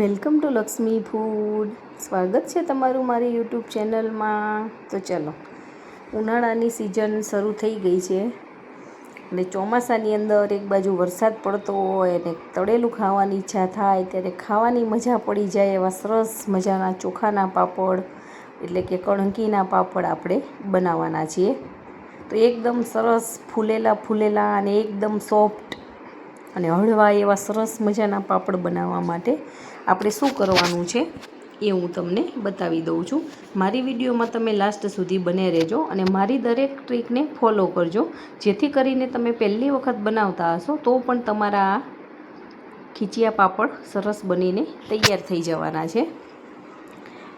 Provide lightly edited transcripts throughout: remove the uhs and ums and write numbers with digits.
Welcome to Lakshmi food. સ્વાગત છે તમારું મારી યુટ્યુબ ચેનલમાં. તો ચલો, ઉનાળાની સિઝન શરૂ થઈ ગઈ છે અને ચોમાસાની અંદર એક બાજુ વરસાદ પડતો હોય અને તળેલું ખાવાની ઈચ્છા થાય ત્યારે ખાવાની મજા પડી જાય એવા સરસ મજાના ચોખાના પાપડ એટલે કે કણકીના પાપડ આપણે બનાવવાના છીએ. તો એકદમ સરસ ફૂલેલા અને એકદમ સોફ્ટ અને હળવા એવા સરસ મજાના પાપડ બનાવવા માટે આપણે શું કરવાનું છે એ હું તમને બતાવી દઉં છું. મારી વિડીયોમાં તમે લાસ્ટ સુધી બને રહેજો અને મારી દરેક ટ્રીકને ફોલો કરજો, જેથી કરીને તમે પહેલી વખત બનાવતા હશો તો પણ તમારા આ ખીચિયા પાપડ સરસ બનીને તૈયાર થઈ જવાના છે.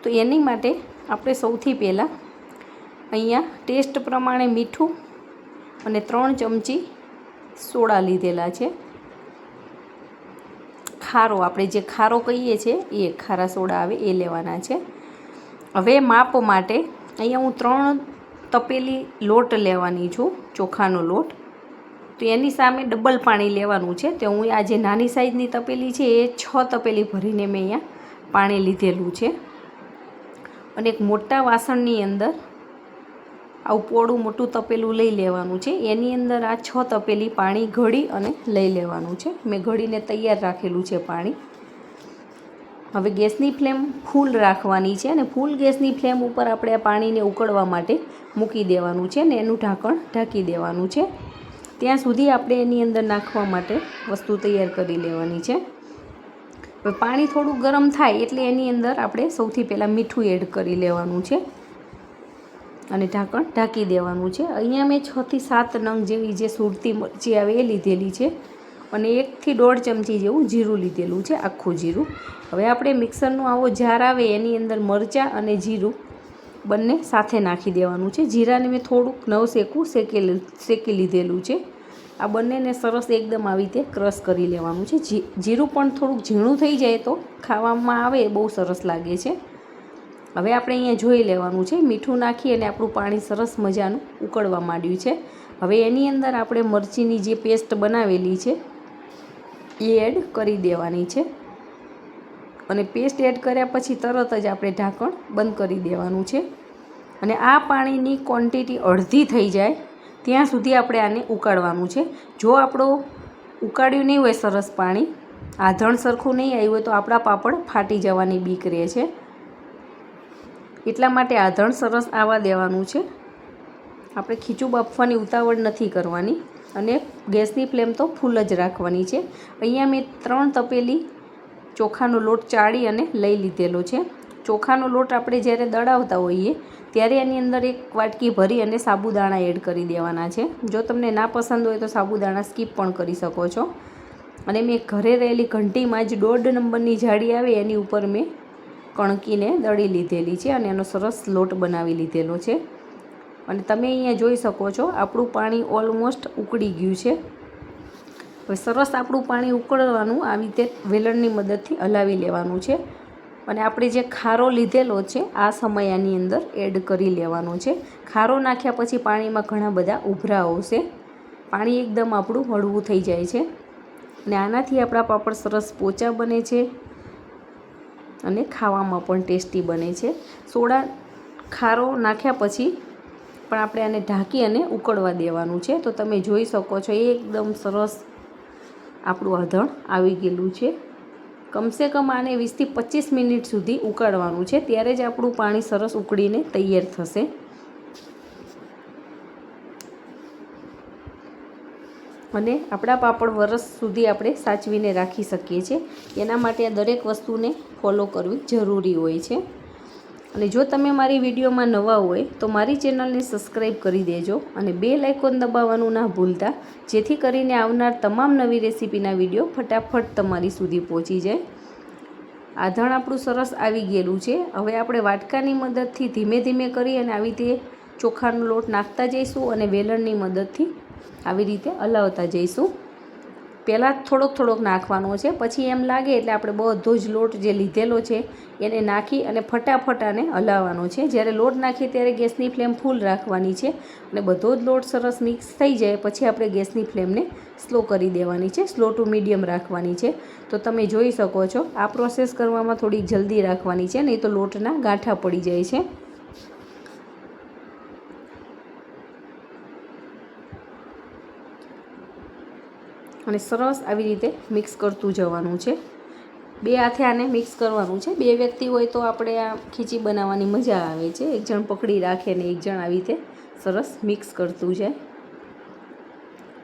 તો એની માટે આપણે સૌથી પહેલાં અહીંયા ટેસ્ટ પ્રમાણે મીઠું અને 3 ચમચી સોડા લીધેલા છે. ખારો, આપણે જે ખારો કહીએ છીએ એ ખારા સોડા આવે એ લેવાના છે. હવે માપ માટે અહીંયા હું 3 તપેલી લોટ લેવાની છું, ચોખાનો લોટ. તો એની સામે ડબલ પાણી લેવાનું છે. તો હું આ જે નાની સાઈઝની તપેલી છે એ 6 તપેલી ભરીને મેં અહીંયા પાણી લીધેલું છે. અને એક મોટા વાસણની અંદર આવું પોળું મોટું તપેલું લઈ લેવાનું છે. એની અંદર આ 6 તપેલી પાણી ઘડી અને લઈ લેવાનું છે. મેં ઘડીને તૈયાર રાખેલું છે પાણી. હવે ગેસની ફ્લેમ ફૂલ રાખવાની છે અને ફૂલ ગેસની ફ્લેમ ઉપર આપણે આ પાણીને ઉકળવા માટે મૂકી દેવાનું છે અને એનું ઢાંકણ ઢાંકી દેવાનું છે. ત્યાં સુધી આપણે એની અંદર નાખવા માટે વસ્તુ તૈયાર કરી લેવાની છે. હવે પાણી થોડું ગરમ થાય એટલે એની અંદર આપણે સૌથી પહેલાં મીઠું એડ કરી લેવાનું છે અને ઢાંકણ ઢાંકી દેવાનું છે. અહીંયા મેં 6 થી 7 નંગ જેવી જે સુરતી મરચી આવે એ લીધેલી છે અને 1 થી 1.5 ચમચી જેવું જીરું લીધેલું છે, આખું જીરું. હવે આપણે મિક્સરનો આવો જાર આવે એની અંદર મરચાં અને જીરું બંને સાથે નાખી દેવાનું છે. જીરાને મેં થોડુંક નવશેકું શેકી લીધેલું છે. આ બંનેને સરસ એકદમ આવી રીતે ક્રશ કરી લેવાનું છે. જીરું પણ થોડુંક ઝીણું થઈ જાય તો ખાવામાં આવે બહુ સરસ લાગે છે. હવે આપણે અહીંયા જોઈ લેવાનું છે, મીઠું નાખી અને આપણું પાણી સરસ મજાનું ઉકળવા માંડ્યું છે. હવે એની અંદર આપણે મરચીની જે પેસ્ટ બનાવેલી છે એ એડ કરી દેવાની છે અને પેસ્ટ એડ કર્યા પછી તરત જ આપણે ઢાંકણ બંધ કરી દેવાનું છે. અને આ પાણીની ક્વોન્ટિટી અડધી થઈ જાય ત્યાં સુધી આપણે આને ઉકાળવાનું છે. જો આપણું ઉકાળ્યું નહીં હોય સરસ પાણી, આધણ સરખું નહીં આવ્યું હોય તો આપણા પાપડ ફાટી જવાની બીક રહે છે. એટલા માટે આધણ સરસ આવવા દેવાનું છે. આપણે ખીચું બાફવાની ઉતાવળ નથી કરવાની અને ગેસની ફ્લેમ તો ફૂલ જ રાખવાની છે. અહીંયા મેં 3 તપેલી ચોખાનો લોટ ચાળી અને લઈ લીધેલો છે. ચોખાનો લોટ આપણે જ્યારે દળાવતા હોઈએ ત્યારે એની અંદર 1 વાટકી ભરી અને સાબુદાણા એડ કરી દેવાના છે. જો તમને ના પસંદ હોય તો સાબુદાણા સ્કીપ પણ કરી શકો છો. અને મેં ઘરે રહેલી ઘંટીમાં જ 1.5 નંબરની જાળી આવે એની ઉપર મેં કણકીને દળી લીધેલી છે અને એનો સરસ લોટ બનાવી લીધેલો છે. અને તમે અહીંયા જોઈ શકો છો આપણું પાણી ઓલમોસ્ટ ઉકળી ગયું છે. હવે સરસ આપણું પાણી ઉકળવાનું આવી રીતે વેલણની મદદથી હલાવી લેવાનું છે. અને આપણે જે ખારો લીધેલો છે આ સમયની અંદર એડ કરી લેવાનો છે. ખારો નાખ્યા પછી પાણીમાં ઘણા બધા ઉભરા આવશે, પાણી એકદમ આપણું હળવું થઈ જાય છે અને આનાથી આપણા પાપડ સરસ પોચા બને છે અને ખાવામાં પણ ટેસ્ટી બને છે. સોડા ખારો નાખ્યા પછી પણ આપણે આને ઢાંકી અને ઉકળવા દેવાનું છે. તો તમે જોઈ શકો છો એકદમ સરસ આપણું આધણ આવી ગયેલું છે. કમસે કમ આને 20 થી 25 મિનિટ સુધી ઉકાળવાનું છે, ત્યારે જ આપણું પાણી સરસ ઉકળીને તૈયાર થશે. અને આપણા પાપડ વરસ સુધી આપણે સાચવીને રાખી શકીએ છીએ. એના માટે આ દરેક વસ્તુને ફોલો કરવી જરૂરી હોય છે. અને જો તમે મારી વિડીયોમાં નવા હોય તો મારી ચેનલને સબસ્ક્રાઈબ કરી દેજો અને બેલ આઇકોન દબાવવાનું ના ભૂલતા, જેથી કરીને આવનાર તમામ નવી રેસીપીના વિડીયો ફટાફટ તમારી સુધી પહોંચી જાય. આધણ આપણું સરસ આવી ગયેલું છે. હવે આપણે વાટકાની મદદથી ધીમે ધીમે કરી અને આવી રીતે ચોખાનો લોટ નાખતા જઈશું અને વેલણની મદદથી આવી રીતે હલાવતા જઈશું. પહેલાં થોડોક નાખવાનો છે, પછી એમ લાગે એટલે આપણે બધો જ લોટ જે લીધેલો છે એને નાખી અને ફટાફટ આને હલાવવાનો છે. જ્યારે લોટ નાખીએ ત્યારે ગેસની ફ્લેમ ફૂલ રાખવાની છે અને બધો જ લોટ સરસ મિક્સ થઈ જાય પછી આપણે ગેસની ફ્લેમને સ્લો કરી દેવાની છે, સ્લો ટુ મીડિયમ રાખવાની છે. તો તમે જોઈ શકો છો આ પ્રોસેસ કરવામાં થોડી જલ્દી રાખવાની છે, નહીં તો લોટના ગાંઠા પડી જાય છે. અને સરસ આવી રીતે મિક્સ કરતું જવાનું છે. 2 હાથે આને મિક્સ કરવાનું છે. 2 વ્યક્તિ હોય તો આપણે આ ખીચી બનાવવાની મજા આવે છે. એક જણ પકડી રાખે ને એક જણ આવી રીતે સરસ મિક્સ કરતું જાય.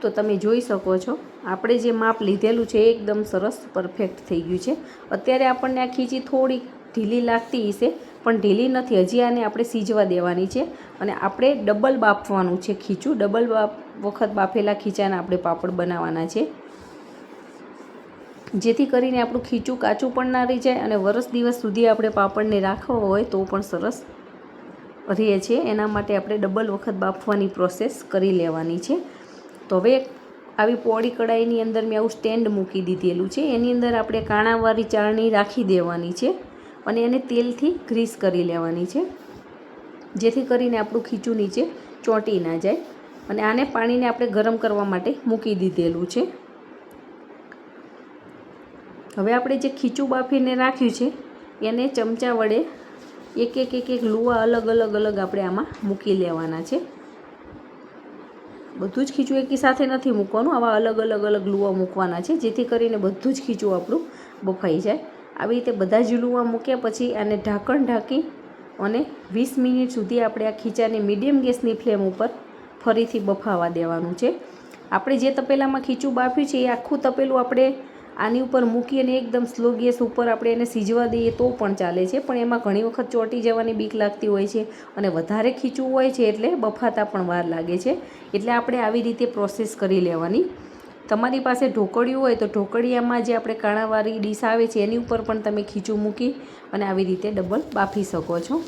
તો તમે જોઈ શકો છો આપણે જે માપ લીધેલું છે એકદમ સરસ પરફેક્ટ થઈ ગયું છે. અત્યારે આપણને આ ખીચી થોડી ઢીલી લાગતી હશે પણ ઢીલી નથી, હજી આને આપણે સીજવા દેવાની છે અને આપણે ડબલ બાફવાનું છે ખીચું. ડબલ વખત બાફેલા ખીચાના આપણે પાપડ બનાવવાના છે, જેથી કરીને આપણું ખીચું કાચું પણ ના રહી જાય અને વરસ દિવસ સુધી આપણે પાપડને રાખવા હોય તો પણ સરસ રહે છે. એના માટે આપણે ડબલ વખત બાફવાની પ્રોસેસ કરી લેવાની છે. તો હવે આવી પોળી કડાઈની અંદર મેં આવું સ્ટેન્ડ મૂકી દીધેલું છે, એની અંદર આપણે કાણાવાળી ચાળણી રાખી દેવાની છે અને એને તેલથી ગ્રીસ કરી લેવાની છે, જેથી કરીને આપણું ખીચું નીચે ચોંટી ના જાય. અને આને પાણીને આપણે ગરમ કરવા માટે મૂકી દીધેલું છે. હવે આપણે જે ખીચું બાફીને રાખ્યું છે એને ચમચા વડે એક લુવા અલગ આપણે આમાં મૂકી લેવાના છે. બધું જ ખીચું એકી સાથે નથી મૂકવાનું, આવા અલગ લુવા મૂકવાના છે, જેથી કરીને બધું જ ખીચું આપણું બફાઈ જાય. આવી રીતે બધા જ લુવા મૂક્યા પછી આને ઢાંકણ ઢાંકી અને 20 મિનિટ સુધી આપણે આ ખીચાને મીડિયમ ગેસની ફ્લેમ ઉપર ફરીથી બફાવા દેવાનું છે. આપણે જે તપેલામાં ખીચું બાફ્યું છે એ આખું તપેલું આપણે આની ઉપર મૂકી અને એકદમ સ્લો ગેસ ઉપર આપણે એને સીજવા દઈએ તો પણ ચાલે છે, પણ એમાં ઘણી વખત ચોંટી જવાની બીક લાગતી હોય છે અને વધારે ખીચું હોય છે એટલે બફાતા પણ વાર લાગે છે. એટલે આપણે આવી રીતે પ્રોસેસ કરી લેવાની. તમારી પાસે ઢોકળિયું હોય તો ઢોકળિયામાં જે આપણે કાણાવાળી ડીશ આવે છે એની ઉપર પણ તમે ખીચું મૂકી અને આવી રીતે ડબલ બાફી શકો છો.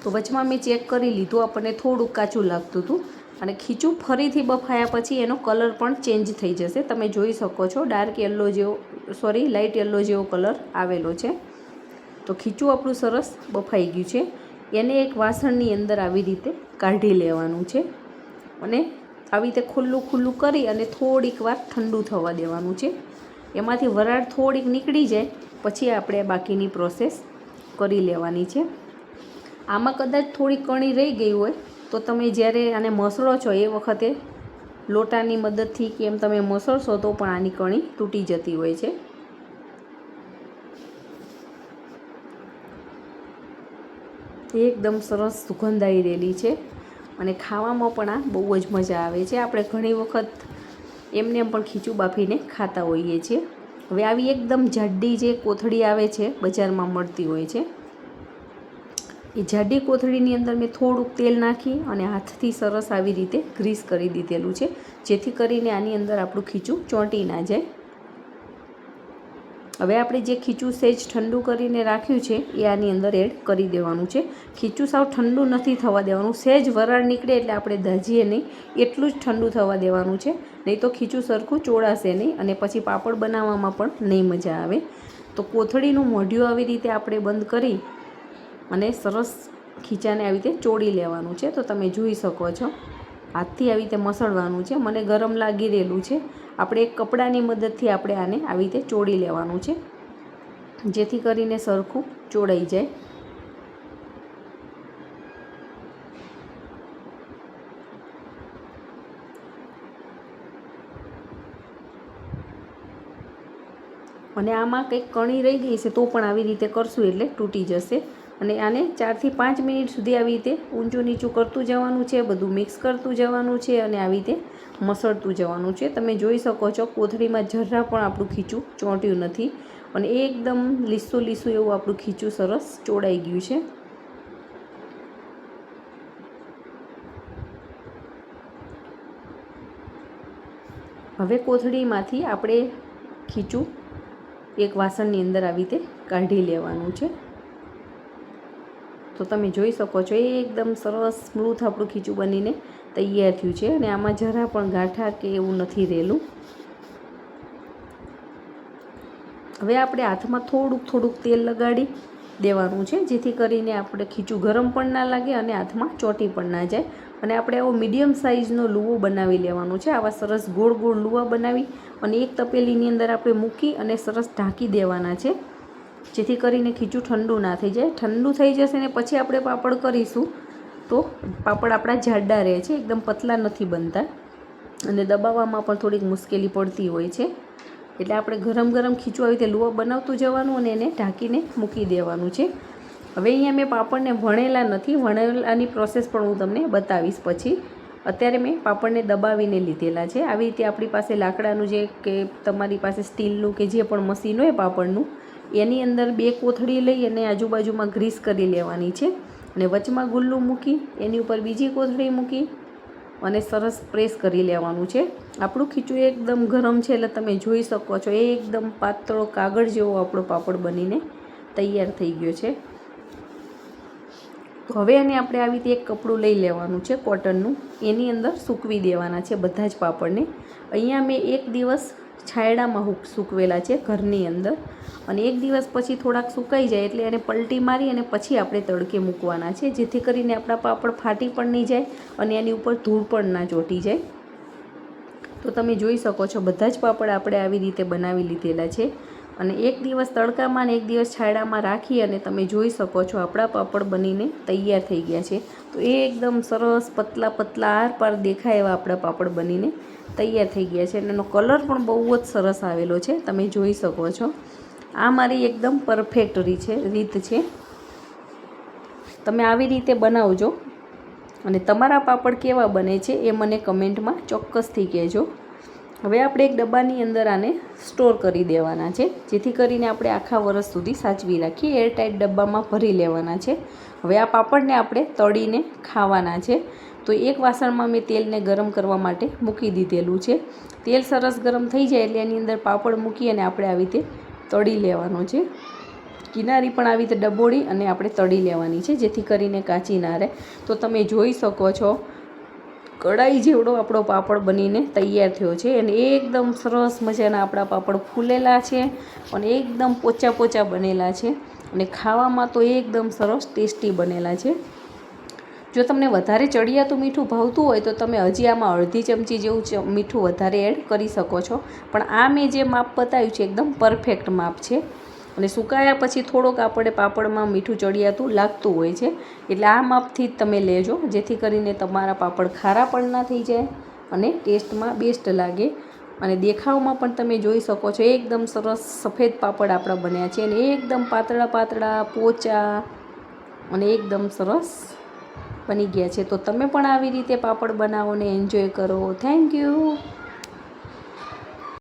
તો વચમાં મેં ચેક કરી લીધું, આપણને થોડુંક કાચું લાગતું હતું અને ખીચું ફરીથી બફાયા પછી એનો કલર પણ ચેન્જ થઈ જશે. તમે જોઈ શકો છો ડાર્ક યલો જેવો લાઇટ યલો જેવો કલર આવેલો છે. તો ખીચું આપણું સરસ બફાઈ ગયું છે. એને એક વાસણની અંદર આવી રીતે કાઢી લેવાનું છે અને આવી રીતે ખુલ્લું કરી અને થોડીક વાર ઠંડુ થવા દેવાનું છે. એમાંથી વરાળ થોડીક નીકળી જાય પછી આપણે બાકીની પ્રોસેસ કરી લેવાની છે. આમાં કદાચ થોડી કણી રહી ગઈ હોય તો તમે જ્યારે આને મસળો છો એ વખતે લોટાની મદદથી કે એમ તમે મસળશો તો પણ આની કણી તૂટી જતી હોય છે. એકદમ સરસ સુગંધ આવી રહેલી છે અને ખાવામાં પણ આ બહુ જ મજા આવે છે. આપણે ઘણી વખત એમને પણ ખીચું બાફીને ખાતા હોઈએ છીએ. હવે આવી એકદમ જાડી જે કોથળી આવે છે બજારમાં મળતી હોય છે, એ જાડી કોથળીની અંદર મેં થોડુંક તેલ નાખી અને હાથથી સરસ આવી રીતે ગ્રીસ કરી દીધેલું છે, જેથી કરીને આની અંદર આપણું ખીચું ચોંટી ના જાય. હવે આપણે જે ખીચું સહેજ ઠંડુ કરીને રાખ્યું છે એ આની અંદર એડ કરી દેવાનું છે. ખીચું સાવ ઠંડુ નથી થવા દેવાનું, સહેજ વરાળ નીકળે એટલે આપણે દાજીએ નહીં એટલું જ ઠંડુ થવા દેવાનું છે, નહીં તો ખીચું સરખું ચોળાશે નહીં અને પછી પાપડ બનાવવામાં પણ નહીં મજા આવે. તો કોથળીનું મોઢું આવી રીતે આપણે બંધ કરી અને સરસ ખીચાને આવી રીતે ચોળી લેવાનું છે. તો તમે જોઈ શકો છો હાથથી આવી રીતે મસળવાનું છે. મને ગરમ લાગી રહેલું છે. આપણે એક કપડાની મદદથી આપણે આને આવી રીતે ચોળી લેવાનું છે, જેથી કરીને સરખું ચોળાઈ જાય. અને આમાં કંઈક કણી રહી ગઈ છે તો પણ આવી રીતે કરશું એટલે તૂટી જશે. અને આને 4 થી 5 મિનિટ સુધી આવી રીતે ઊંચું નીચું કરતું જવાનું છે, બધું મિક્સ કરતું જવાનું છે અને આવી રીતે મસળતું જવાનું છે. તમે જોઈ શકો છો કોથળીમાં જરા પણ આપણું ખીચું ચોંટ્યું નથી અને એકદમ લીસું એવું આપણું ખીચું સરસ ચોળાઈ ગયું છે. હવે કોથળીમાંથી આપણે ખીચું એક વાસણની અંદર આવી રીતે કાઢી લેવાનું છે. તો તમે જોઈ શકો છો એકદમ સરસ સ્મૂથ આપણું ખીચું બનીને તૈયાર થયું છે અને આમાં જરા પણ ગાંઠા કે એવું નથી રહેલું. હવે આપણે હાથમાં થોડુંક તેલ લગાડી દેવાનું છે, જેથી કરીને આપણે ખીચું ગરમ પણ ના લાગે અને હાથમાં ચોંટી પણ ના જાય. અને આપણે આવો મીડિયમ સાઇઝનો લુવો બનાવી લેવાનો છે. આવા સરસ ગોળ ગોળ લુવા બનાવી અને એક તપેલીની અંદર આપણે મૂકી અને સરસ ઢાંકી દેવાના છે, જેથી કરીને ખીચું ઠંડુ ના થઈ જાય. ઠંડુ થઈ જશે ને પછી આપણે પાપડ કરીશું તો પાપડ આપણા જાડા રહે છે, એકદમ પતલા નથી બનતા અને દબાવવામાં પણ થોડીક મુશ્કેલી પડતી હોય છે. એટલે આપણે ગરમ ગરમ ખીચું આવી રીતે લુવા બનાવતું જવાનું અને એને ઢાંકીને મૂકી દેવાનું છે. હવે અહીંયા મેં પાપડને વણેલા નથી, વણેલાની પ્રોસેસ પણ હું તમને બતાવીશ પછી. અત્યારે મેં પાપડને દબાવીને લીધેલા છે. આવી રીતે આપણી પાસે લાકડાનું જે કે તમારી પાસે સ્ટીલનું કે જે પણ મશીન હોય પાપડનું, એની અંદર 2 કોથળી લઈ અને આજુબાજુમાં ગ્રીસ કરી લેવાની છે અને વચમાં ગુલ્લું મૂકી એની ઉપર બીજી કોથળી મૂકી અને સરસ પ્રેસ કરી લેવાનું છે. આપણું ખીચું એકદમ ગરમ છે એટલે તમે જોઈ શકો છો એકદમ પાતળો કાગળ જેવો આપણો પાપડ બનીને તૈયાર થઈ ગયો છે. તો હવે એને આપણે આવી રીતે એક કપડું લઈ લેવાનું છે કોટનનું, એની અંદર સૂકવી દેવાના છે બધા જ પાપડને. અહીંયા મેં 1 દિવસ છાયડામાં સૂકવેલા છે ઘરની અંદર, અને 1 દિવસ પછી થોડાક સુકાઈ જાય એટલે એને પલટી મારી અને પછી આપણે તડકે મૂકવાના છે, જેથી કરીને આપણા પાપડ ફાટી પણ નહીં જાય અને એની ઉપર ધૂળ પણ ના ચોંટી જાય. તો તમે જોઈ શકો છો બધા જ પાપડ આપણે આવી રીતે બનાવી લીધેલા છે અને 1 દિવસ તડકામાં અને 1 દિવસ છાયડામાં રાખી અને તમે જોઈ શકો છો આપણા પાપડ બનીને તૈયાર થઈ ગયા છે. તો એ એકદમ સરસ પતલા પતલા આર પાર દેખાય એવા આપણા પાપડ બનીને તૈયાર થઈ ગયા છે અને એનો કલર પણ બહુ જ સરસ આવેલો છે, તમે જોઈ શકો છો. આ મારી એકદમ પરફેક્ટ રીત છે. તમે આવી રીતે બનાવજો અને તમારા પાપડ કેવા બને છે એ મને કમેન્ટમાં ચોક્કસથી કહેજો. હવે આપણે એક ડબ્બાની અંદર આને સ્ટોર કરી દેવાના છે, જેથી કરીને આપણે આખા વર્ષ સુધી સાચવી રાખીએ. એરટાઇટ ડબ્બામાં ભરી લેવાના છે. હવે આ પાપડને આપણે તળીને ખાવાના છે. તો એક વાસણમાં મેં તેલને ગરમ કરવા માટે મૂકી દીધેલું છે. તેલ સરસ ગરમ થઈ જાય એટલે એની અંદર પાપડ મૂકી અને આપણે આવી રીતે તળી લેવાનો છે. કિનારી પણ આવી રીતે ડબોળી અને આપણે તળી લેવાની છે, જેથી કરીને કાચી ના રહે. તો તમે જોઈ શકો છો કડાઈ જેવડો આપણો પાપડ બનીને તૈયાર થયો છે અને એકદમ સરસ મજાના આપણા પાપડ ફૂલેલા છે અને એકદમ પોચા પોચા બનેલા છે અને ખાવામાં તો એકદમ સરસ ટેસ્ટી બનેલા છે. જો તમને વધારે ચડિયાતું મીઠું ભાવતું હોય તો તમે હજી આમાં અડધી ચમચી જેવું મીઠું વધારે એડ કરી શકો છો, પણ આ મેં જે માપ બતાવ્યું છે એકદમ પરફેક્ટ માપ છે. અને સુકાયા પછી થોડોક આપણે પાપડમાં મીઠું ચડિયાતું લાગતું હોય છે, એટલે આ માપથી જ તમે લેજો, જેથી કરીને તમારા પાપડ ખારા પણ ના થઈ જાય અને ટેસ્ટમાં બેસ્ટ લાગે. અને દેખાવમાં પણ તમે જોઈ શકો છો એકદમ સરસ સફેદ પાપડ આપણા બન્યા છે અને એકદમ પાતળા પાતળા પોચા અને એકદમ સરસ બની ગયા છે. તો તમે પણ આવી રીતે પાપડ બનાવો ને એન્જોય કરો. Thank you.